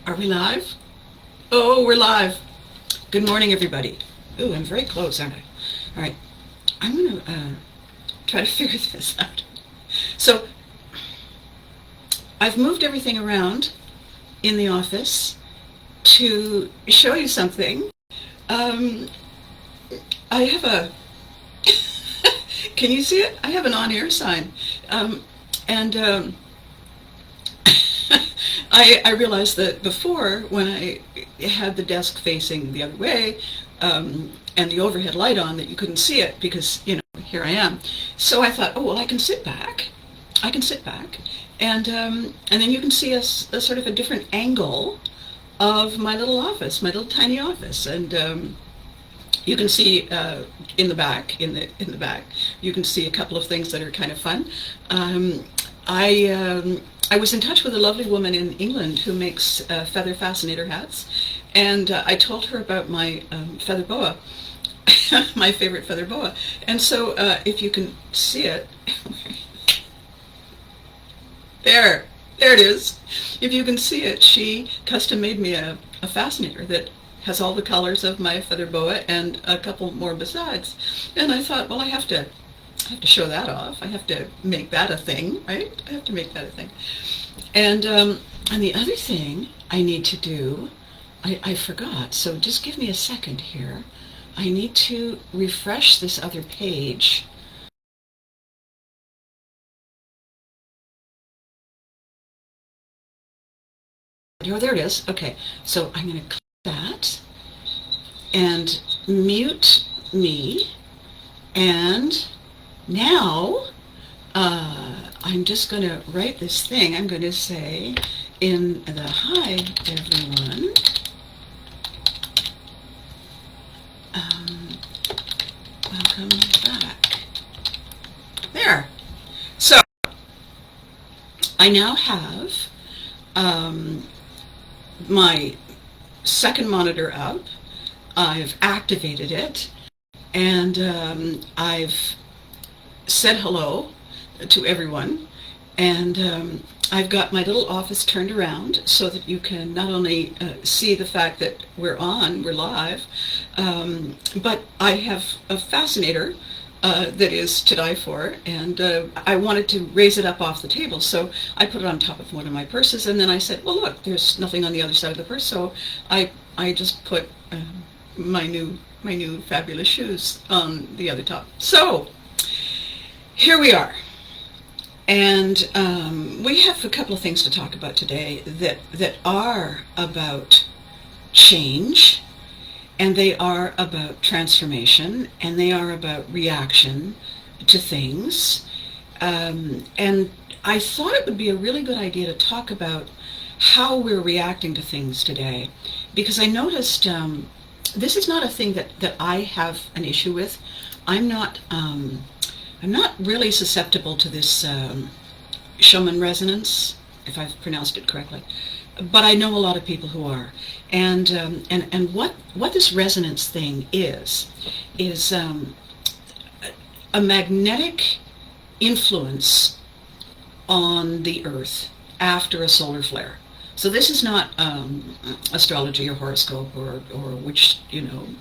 Are we live? Oh, we're live. Good morning, everybody. Ooh, I'm very close, aren't I? All right. I'm going to try to figure this out. So, I've moved everything around in the office to show you something. Um, I have a... Can you see it? I have an on-air sign. And I realized that before, when I had the desk facing the other way, and the overhead light on, that you couldn't see it because, here I am. So I thought, oh, well, I can sit back. I can sit back. And then you can see a sort of a different angle of my little office, my little tiny office. And you can see in the back, you can see a couple of things that are kind of fun. I was in touch with a lovely woman in England who makes feather fascinator hats, and I told her about my feather boa, my favorite feather boa. And so if you can see it, there it is. If you can see it, she custom made me a fascinator that has all the colors of my feather boa and a couple more besides. And I thought, well, I have to show that off. I have to make that a thing, right? I have to make that a thing. And the other thing I need to do, I forgot, so just give me a second here. I need to refresh this other page. Oh, there it is. Okay, so I'm going to click that and mute me, and now I'm just going to write this thing. I'm going to say in the hi everyone, welcome back. There. So I now have my second monitor up. I've activated it, and I've said hello to everyone, and I've got my little office turned around so that you can not only see the fact that we're live, but I have a fascinator that is to die for, and I wanted to raise it up off the table, so I put it on top of one of my purses, and then I said, well, look, there's nothing on the other side of the purse, so I just put my new fabulous shoes on the other top. So here we are, and we have a couple of things to talk about today that are about change, and they are about transformation, and they are about reaction to things. And I thought it would be a really good idea to talk about how we're reacting to things today, because I noticed this is not a thing that I have an issue with. I'm not really susceptible to this Schumann resonance, if I've pronounced it correctly, but I know a lot of people who are. And what this resonance thing is a magnetic influence on the Earth after a solar flare. So this is not astrology or horoscope or which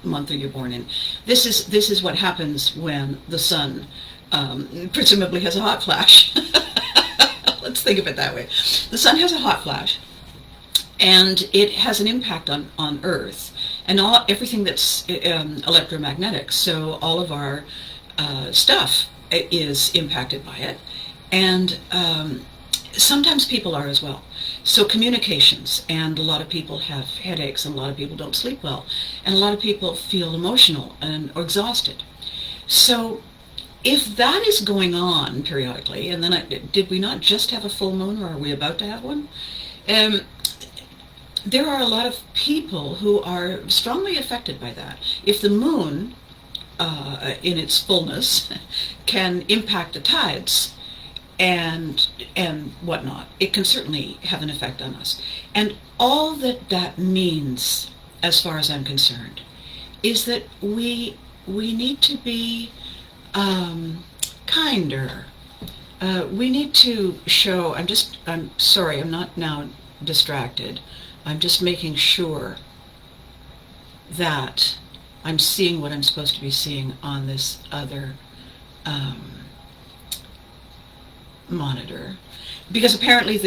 month are you born in. This is what happens when the sun presumably has a hot flash. Let's think of it that way. The sun has a hot flash, and it has an impact on Earth and everything that's electromagnetic. So all of our stuff is impacted by it, and sometimes people are as well. So communications, and a lot of people have headaches, and a lot of people don't sleep well, and a lot of people feel emotional or exhausted. So if that is going on periodically, and then did we not just have a full moon, or are we about to have one? There are a lot of people who are strongly affected by that. If the moon, in its fullness, can impact the tides and whatnot, it can certainly have an effect on us. And all that means, as far as I'm concerned, is that we need to be kinder. We need to show, I'm sorry, I'm not now distracted. I'm just making sure that I'm seeing what I'm supposed to be seeing on this other monitor, because apparently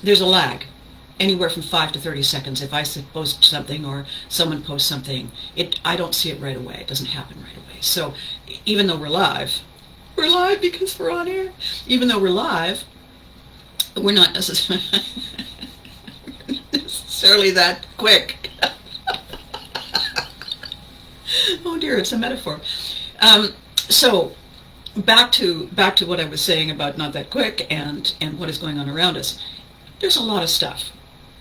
there's a lag, anywhere from 5 to 30 seconds. If I post something or someone posts something, I don't see it right away. It doesn't happen right away. So even though we're live because we're on air. Even though we're live, we're not necessarily that quick. Oh dear, it's a metaphor. So back to what I was saying about not that quick and what is going on around us. There's a lot of stuff,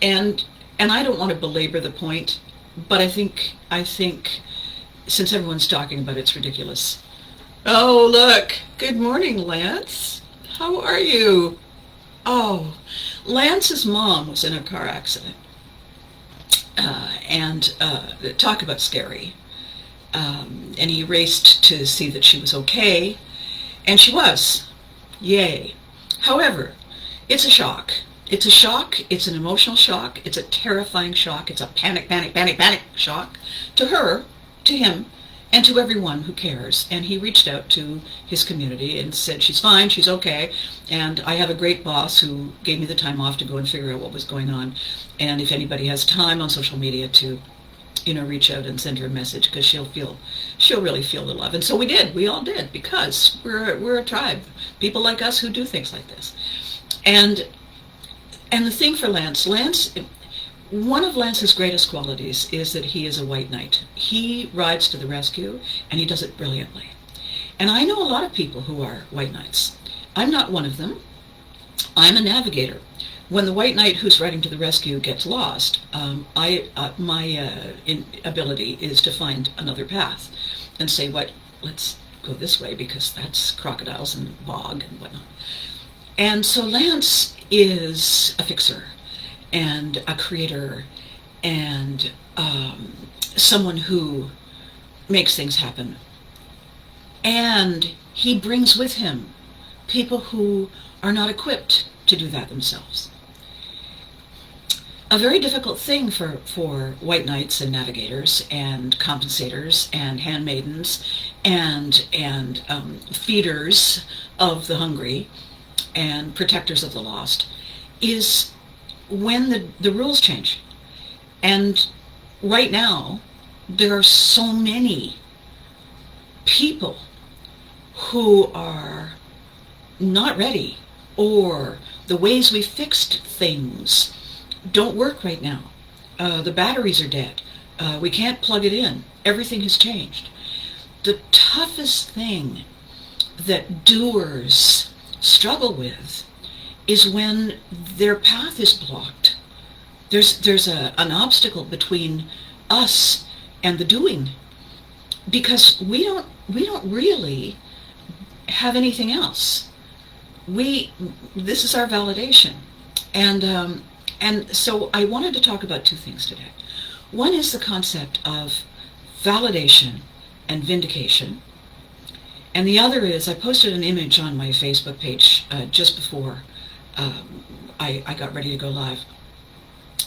and I don't want to belabor the point, but I think since everyone's talking about it, it's ridiculous. Oh look, good morning, Lance. How are you? Oh, Lance's mom was in a car accident, and talk about scary. And he raced to see that she was okay, and she was. Yay. However, it's a shock. It's a shock. It's an emotional shock. It's a terrifying shock. It's a panic shock to her, to him, and to everyone who cares. And he reached out to his community and said, she's fine, she's okay, and I have a great boss who gave me the time off to go and figure out what was going on. And if anybody has time on social media to reach out and send her a message, because she'll really feel the love. And so we all did, because we're a tribe, people like us who do things like this. And the thing for Lance, one of Lance's greatest qualities is that he is a white knight. He rides to the rescue, and he does it brilliantly. And I know a lot of people who are white knights. I'm not one of them. I'm a navigator. When the white knight who's riding to the rescue gets lost, my ability is to find another path and say, let's go this way, because that's crocodiles and bog and whatnot. And so Lance is a fixer and a creator and someone who makes things happen. And he brings with him people who are not equipped to do that themselves. A very difficult thing for white knights and navigators and compensators and handmaidens and feeders of the hungry and protectors of the lost is when the rules change. And right now, there are so many people who are not ready, or the ways we fixed things don't work right now. The batteries are dead. We can't plug it in. Everything has changed. The toughest thing that doers struggle with is when their path is blocked. There's an obstacle between us and the doing, because we don't really have anything else. This is our validation, and so I wanted to talk about two things today. One is the concept of validation and vindication, and the other is, I posted an image on my Facebook page just before I got ready to go live,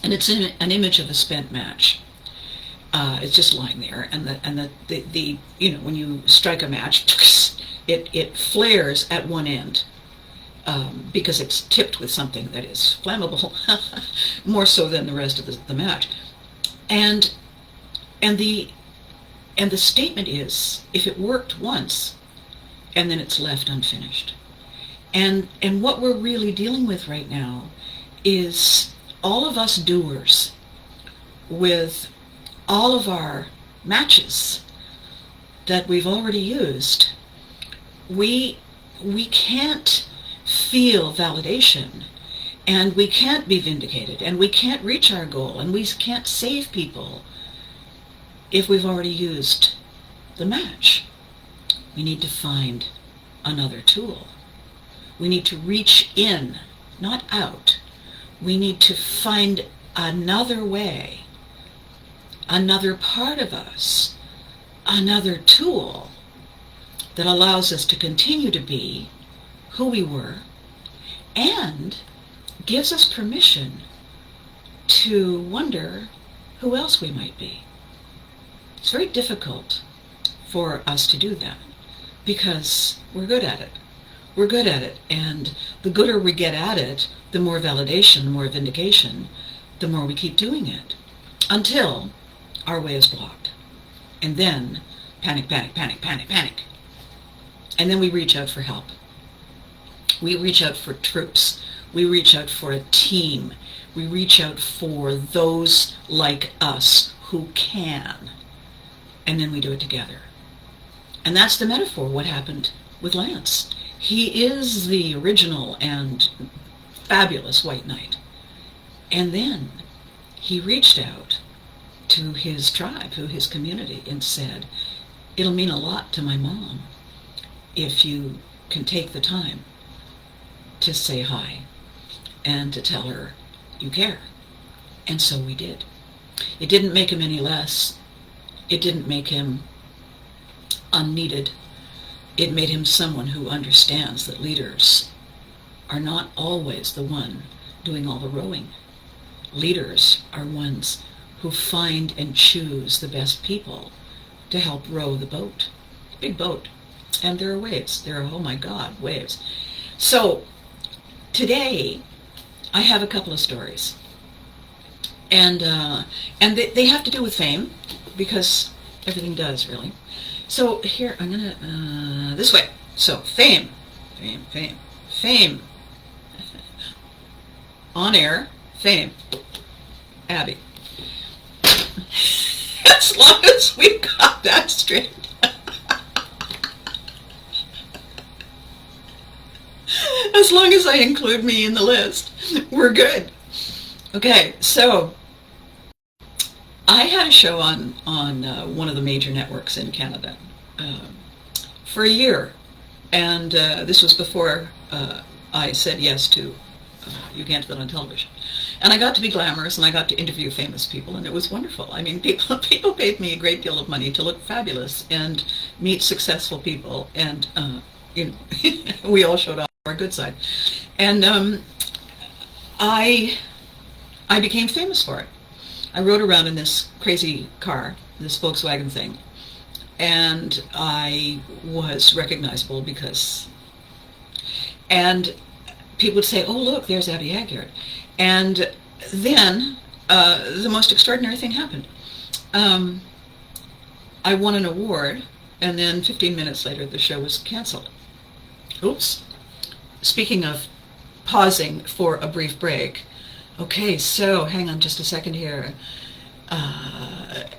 and it's an image of a spent match. It's just lying there, and the when you strike a match, it flares at one end. Because it's tipped with something that is flammable, more so than the rest of the match. And the statement is, if it worked once, and then it's left unfinished. And what we're really dealing with right now is all of us doers with all of our matches that we've already used. We can't feel validation, and we can't be vindicated, and we can't reach our goal, and we can't save people if we've already used the match. We need to find another tool. We need to reach in, not out. We need to find another way, another part of us, another tool that allows us to continue to be who we were, and gives us permission to wonder who else we might be. It's very difficult for us to do that because we're good at it. We're good at it, and the gooder we get at it, the more validation, the more vindication, the more we keep doing it, until our way is blocked. And then panic, panic, panic, panic, panic. And then we reach out for help. We reach out for troops. We reach out for a team. We reach out for those like us who can. And then we do it together. And that's the metaphor, what happened with Lance. He is the original and fabulous white knight. And then he reached out to his tribe, to his community, and said, it'll mean a lot to my mom if you can take the time to say hi and to tell her you care. And so we did. It didn't make him any less. It didn't make him unneeded. It made him someone who understands that leaders are not always the one doing all the rowing. Leaders are ones who find and choose the best people to help row the boat. Big boat. And there are waves. There are, oh my God, waves. So today I have a couple of stories. And they have to do with fame, because everything does, really. So here, I'm gonna, this way. So fame, fame, fame, fame. On air, fame. Abby. As long as we got that straight. As long as I include me in the list, we're good. Okay, so I had a show on one of the major networks in Canada for a year, and this was before I said yes to You Can't Do That on Television. And I got to be glamorous, and I got to interview famous people, and it was wonderful. I mean, people paid me a great deal of money to look fabulous and meet successful people, and you know, we all showed up on our good side. And I became famous for it. I rode around in this crazy car, this Volkswagen thing, and I was recognizable because, and people would say, oh look, there's Abby Aguirre. And then the most extraordinary thing happened. I won an award, and then 15 minutes later the show was canceled. Oops. Speaking of pausing for a brief break, okay, so hang on just a second here.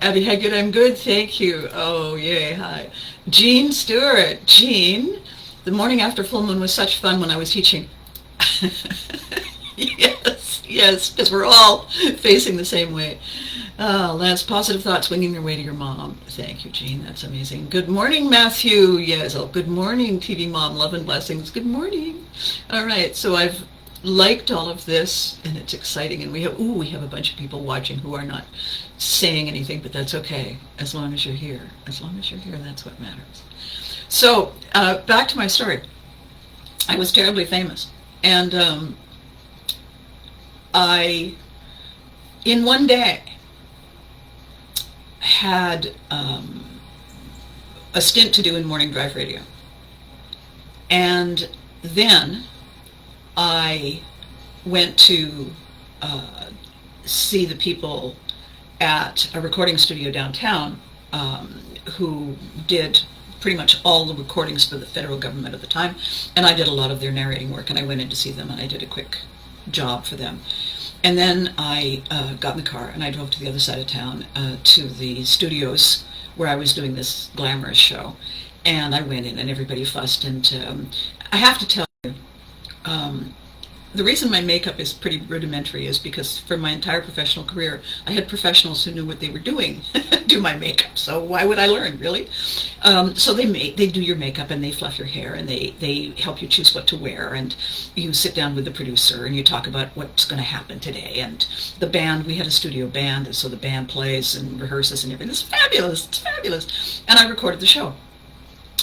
Abby Haggett, I'm good, thank you. Oh, yay, hi. Jean Stewart. Jean, the morning after full moon was such fun when I was teaching. Yes, because we're all facing the same way. Lance, positive thoughts winging your way to your mom. Thank you, Jean, that's amazing. Good morning, Matthew. Yes, oh, good morning, TV Mom, love and blessings. Good morning. All right, so I've liked all of this, and it's exciting, and we have a bunch of people watching who are not saying anything, but that's okay, as long as you're here. As long as you're here, that's what matters. So back to my story. I was terribly famous, and I, in one day, had a stint to do in morning drive radio, and then I went to see the people at a recording studio downtown who did pretty much all the recordings for the federal government at the time, and I did a lot of their narrating work, and I went in to see them, and I did a quick job for them. And then I got in the car, and I drove to the other side of town to the studios where I was doing this glamorous show, and I went in, and everybody fussed, and I have to tell you, the reason my makeup is pretty rudimentary is because for my entire professional career, I had professionals who knew what they were doing do my makeup. So why would I learn, really? So they do your makeup, and they fluff your hair, and they help you choose what to wear, and you sit down with the producer, and you talk about what's going to happen today. And the band, we had a studio band, and so the band plays and rehearses and everything. It's fabulous. It's fabulous. And I recorded the show.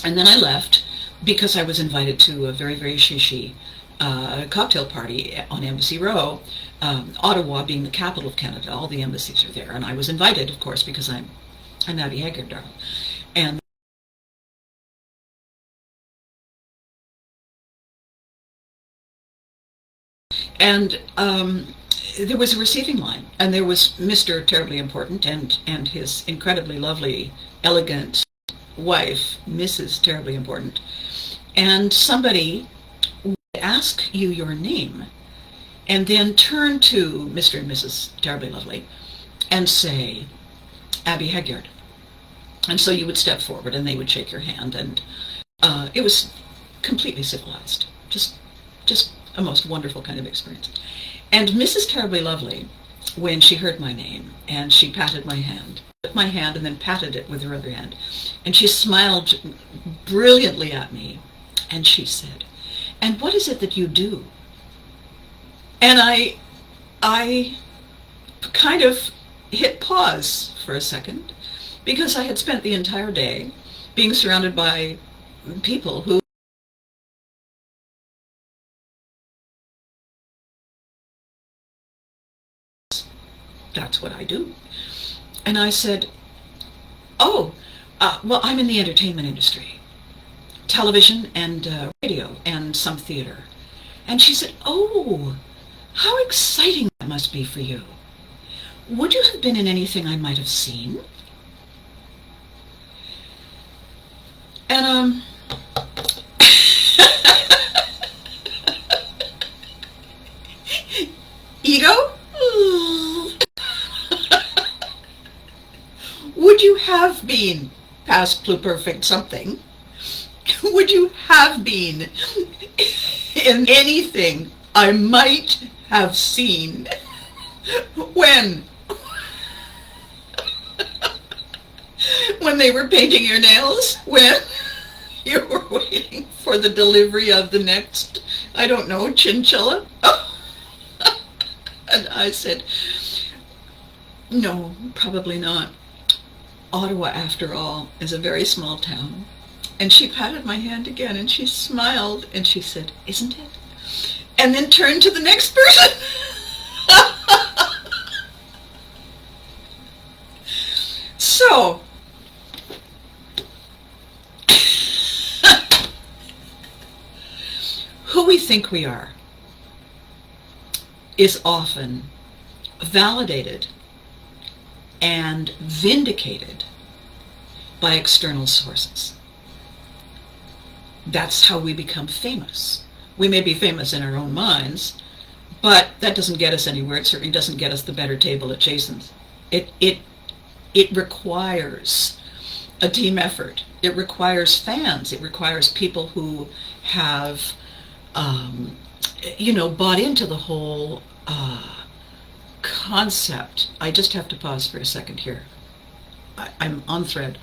And then I left because I was invited to a very, very shishi cocktail party on Embassy Row, Ottawa being the capital of Canada. All the embassies are there, and I was invited, of course, because I'm Abby Haggard, and there was a receiving line, and there was Mr. Terribly Important and his incredibly lovely, elegant wife, Mrs. Terribly Important, and somebody would ask you your name, and then turn to Mr. and Mrs. Terribly Lovely and say, Abby Haggard. And so you would step forward and they would shake your hand, and it was completely civilized. Just a most wonderful kind of experience. And Mrs. Terribly Lovely, when she heard my name, and she patted my hand, took my hand and then patted it with her other hand, and she smiled brilliantly at me, and she said, "And what is it that you do?" And I kind of hit pause for a second, because I had spent the entire day being surrounded by people who, that's what I do. And I said, oh, well, I'm in the entertainment industry, television and radio and some theater. And she said, oh, how exciting that must be for you. Would you have been in anything I might have seen? And ego? Would you have been past pluperfect something? Would you have been in anything I might have seen? When? When they were painting your nails? When you were waiting for the delivery of the next, I don't know, chinchilla? And I said, no, probably not. Ottawa, after all, is a very small town. And she patted my hand again, and she smiled, and she said, isn't it? And then turned to the next person. So, who we think we are is often validated and vindicated by external sources. That's how we become famous. We may be famous in our own minds, but that doesn't get us anywhere. It certainly doesn't get us the better table at Jason's. It requires a team effort. It requires fans. It requires people who have, bought into the whole concept. I just have to pause for a second here. I'm on thread.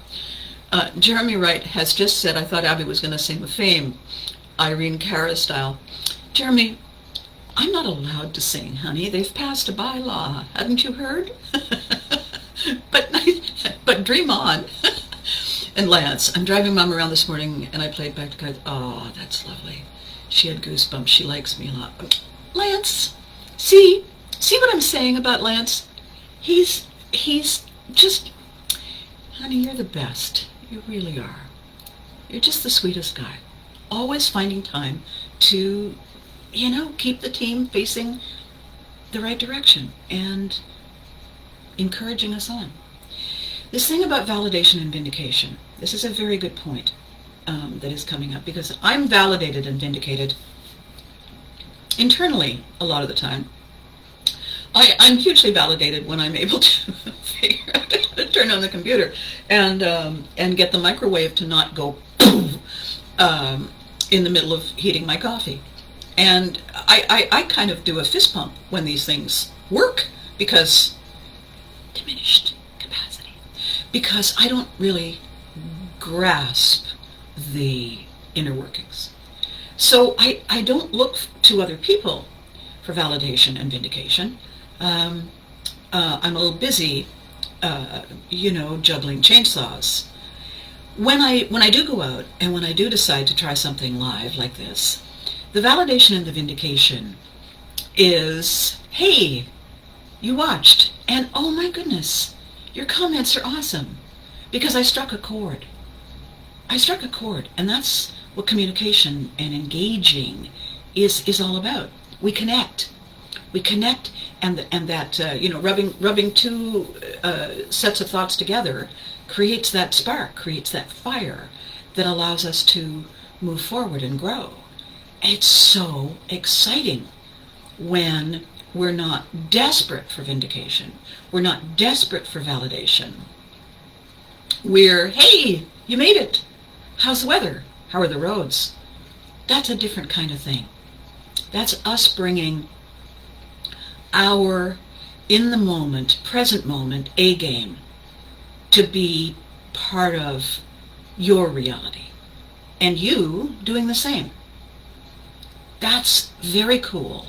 Jeremy Wright has just said, I thought Abby was going to sing with fame, Irene Cara style. Jeremy, I'm not allowed to sing, honey. They've passed a bylaw. Hadn't you heard? But dream on. And Lance, I'm driving Mom around this morning, and I played back to God. Oh, that's lovely. She had goosebumps. She likes me a lot. Lance, see what I'm saying about Lance? He's just, honey, you're the best. You really are. You're just the sweetest guy. Always finding time to, keep the team facing the right direction and encouraging us on. This thing about validation and vindication, this is a very good point that is coming up, because I'm validated and vindicated internally a lot of the time. I'm hugely validated when I'm able to figure out how to turn on the computer and get the microwave to not go in the middle of heating my coffee. And I kind of do a fist pump when these things work, because diminished capacity, because I don't really grasp the inner workings. So I don't look to other people for validation and vindication. I'm a little busy, juggling chainsaws. When I do go out, and when I do decide to try something live like this, The validation and the vindication is, hey, you watched, and oh my goodness, your comments are awesome, because I struck a chord. I struck a chord, and that's what communication and engaging is all about. We connect. We connect, and that rubbing two sets of thoughts together creates that spark, creates that fire that allows us to move forward and grow. It's so exciting when we're not desperate for vindication. We're not desperate for validation. We're, hey, you made it. How's the weather? How are the roads? That's a different kind of thing. That's us bringing our in the moment, present moment, A game to be part of your reality. And you doing the same. That's very cool.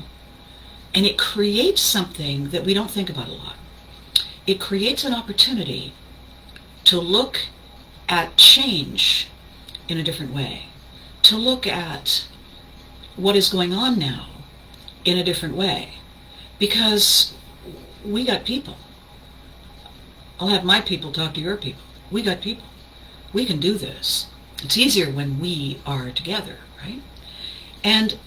And it creates something that we don't think about a lot. It creates an opportunity to look at change in a different way, to look at what is going on now in a different way, because we got people. I'll have my people talk to your people. We got people. We can do this. It's easier when we are together, right? And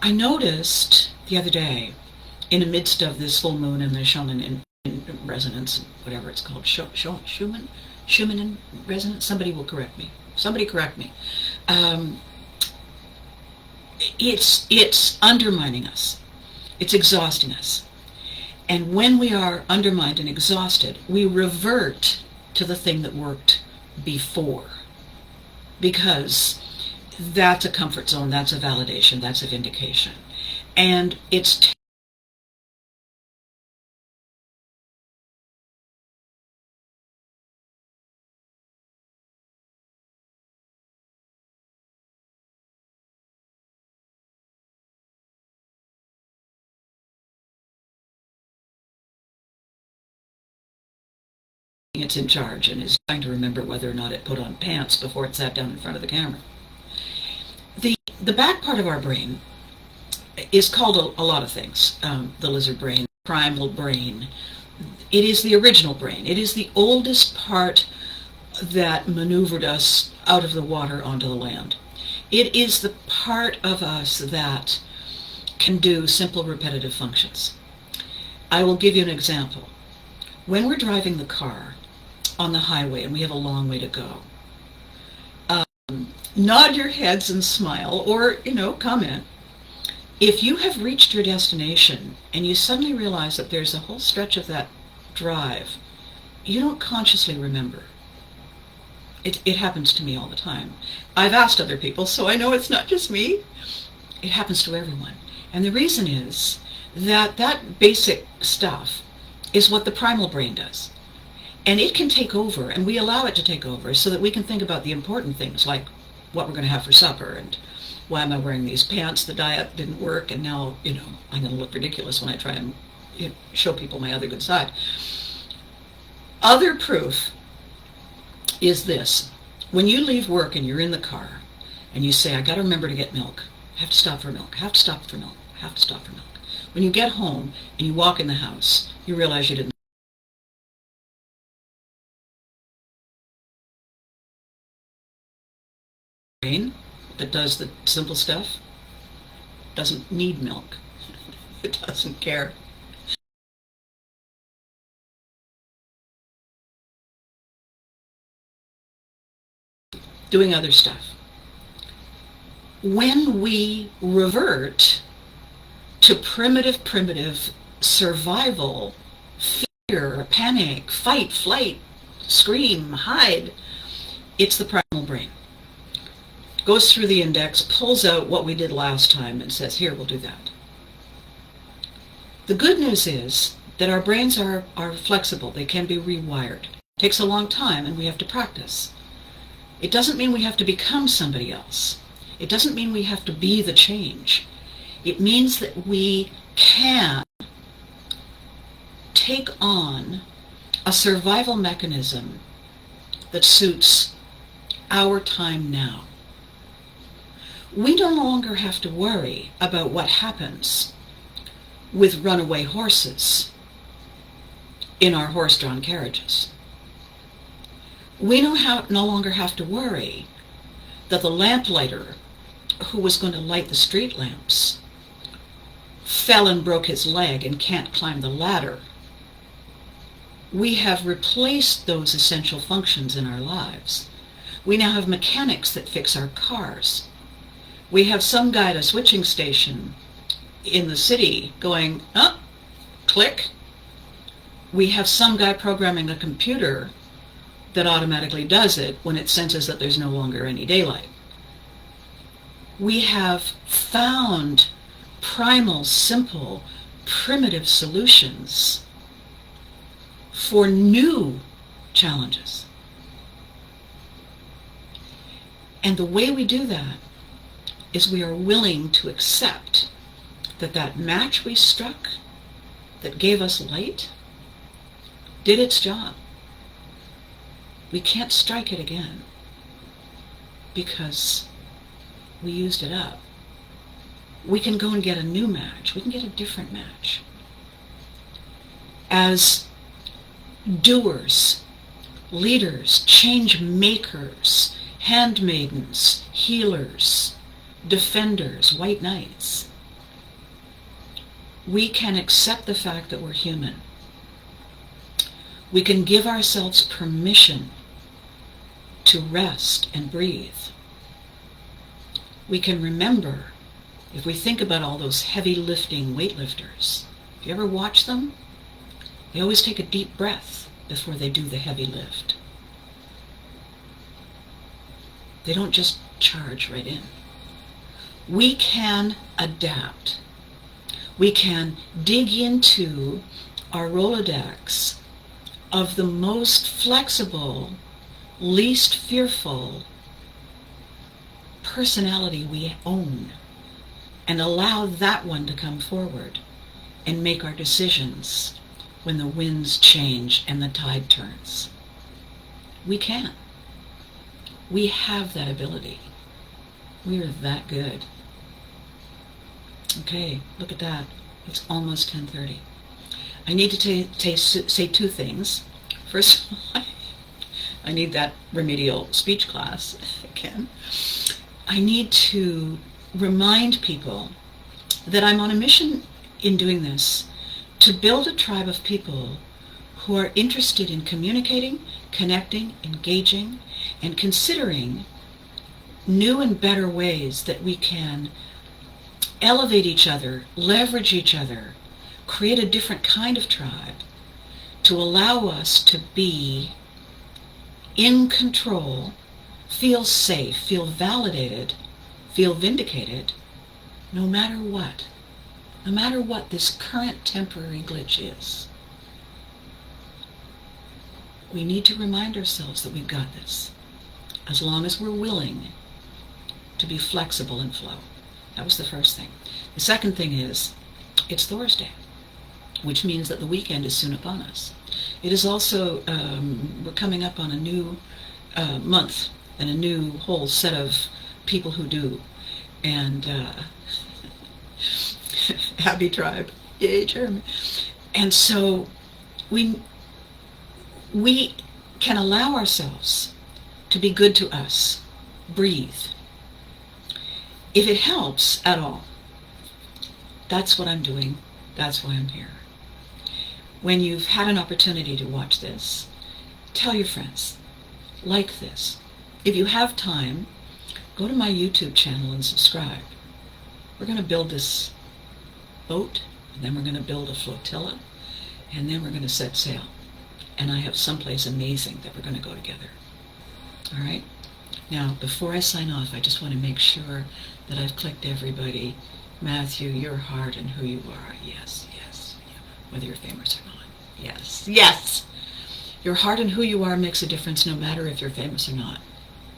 I noticed the other day, in the midst of this full moon and the Schumann in resonance, whatever it's called, Schumann in resonance. Somebody will correct me. Somebody correct me. It's undermining us. It's exhausting us. And when we are undermined and exhausted, we revert to the thing that worked before, because that's a comfort zone, that's a validation, that's a vindication. And it's it's in charge and is trying to remember whether or not it put on pants before it sat down in front of the camera. The back part of our brain is called a lot of things. The lizard brain, primal brain. It is the original brain. It is the oldest part that maneuvered us out of the water onto the land. It is the part of us that can do simple repetitive functions. I will give you an example. When we're driving the car on the highway and we have a long way to go, nod your heads and smile, or, comment. If you have reached your destination and you suddenly realize that there's a whole stretch of that drive you don't consciously remember. It happens to me all the time. I've asked other people, so I know it's not just me. It happens to everyone. And the reason is that that basic stuff is what the primal brain does. And it can take over, and we allow it to take over so that we can think about the important things, like what we're going to have for supper, and why am I wearing these pants? The diet didn't work, and now, I'm going to look ridiculous when I try and show people my other good side. Other proof is this. When you leave work and you're in the car, and you say, I got to remember to get milk. I have to stop for milk. I have to stop for milk. I have to stop for milk. When you get home and you walk in the house, you realize you didn't. Brain that does the simple stuff doesn't need milk. It doesn't care. Doing other stuff. When we revert to primitive survival, fear, panic, fight, flight, scream, hide, it's the primal brain. Goes through the index, pulls out what we did last time and says, here, we'll do that. The good news is that our brains are flexible. They can be rewired. It takes a long time, and we have to practice. It doesn't mean we have to become somebody else. It doesn't mean we have to be the change. It means that we can take on a survival mechanism that suits our time now. We no longer have to worry about what happens with runaway horses in our horse-drawn carriages. We no longer have to worry that the lamplighter who was going to light the street lamps fell and broke his leg and can't climb the ladder. We have replaced those essential functions in our lives. We now have mechanics that fix our cars. We have some guy at a switching station in the city going, oh, click. We have some guy programming a computer that automatically does it when it senses that there's no longer any daylight. We have found primal, simple, primitive solutions for new challenges. And the way we do that is we are willing to accept that that match we struck that gave us light did its job. We can't strike it again because we used it up. We can go and get a new match. We can get a different match. As doers, leaders, change makers, handmaidens, healers, defenders, white knights, we can accept the fact that we're human. We can give ourselves permission to rest and breathe. We can remember, if we think about all those heavy lifting weightlifters, if you ever watch them, they always take a deep breath before they do the heavy lift. They don't just charge right in. We can adapt. We can dig into our Rolodex of the most flexible, least fearful personality we own and allow that one to come forward and make our decisions when the winds change and the tide turns. We can. We have that ability. We are that good. Okay, look at that. It's almost 10:30. I need to say two things. First of all, I need that remedial speech class again. I need to remind people that I'm on a mission in doing this to build a tribe of people who are interested in communicating, connecting, engaging, and considering new and better ways that we can elevate each other, leverage each other, create a different kind of tribe to allow us to be in control, feel safe, feel validated, feel vindicated, no matter what this current temporary glitch is. We need to remind ourselves that we've got this, as long as we're willing to be flexible and flow. That was the first thing. The second thing is, it's Thursday, which means that the weekend is soon upon us. It is also, we're coming up on a new month and a new whole set of people who do. And happy tribe. Yay, Jeremy. And so we can allow ourselves to be good to us. Breathe. If it helps at all, that's what I'm doing. That's why I'm here. When you've had an opportunity to watch this, tell your friends, like this. If you have time, go to my YouTube channel and subscribe. We're going to build this boat, and then we're going to build a flotilla, and then we're going to set sail. And I have someplace amazing that we're going to go together. All right? Now, before I sign off, I just want to make sure that I've clicked everybody. Matthew, your heart and who you are. Yes, yes. Whether you're famous or not. Yes, yes. Your heart and who you are makes a difference no matter if you're famous or not.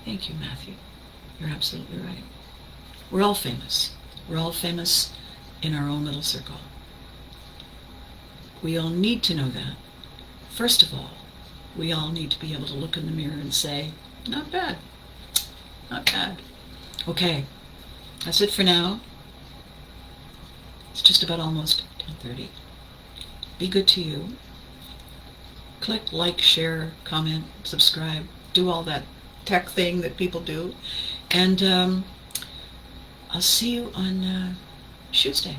Thank you, Matthew. You're absolutely right. We're all famous. We're all famous in our own little circle. We all need to know that. First of all, we all need to be able to look in the mirror and say, not bad. Not bad. Okay. That's it for now. It's just about almost 10:30. Be good to you. Click like, share, comment, subscribe. Do all that tech thing that people do. And I'll see you on Tuesday.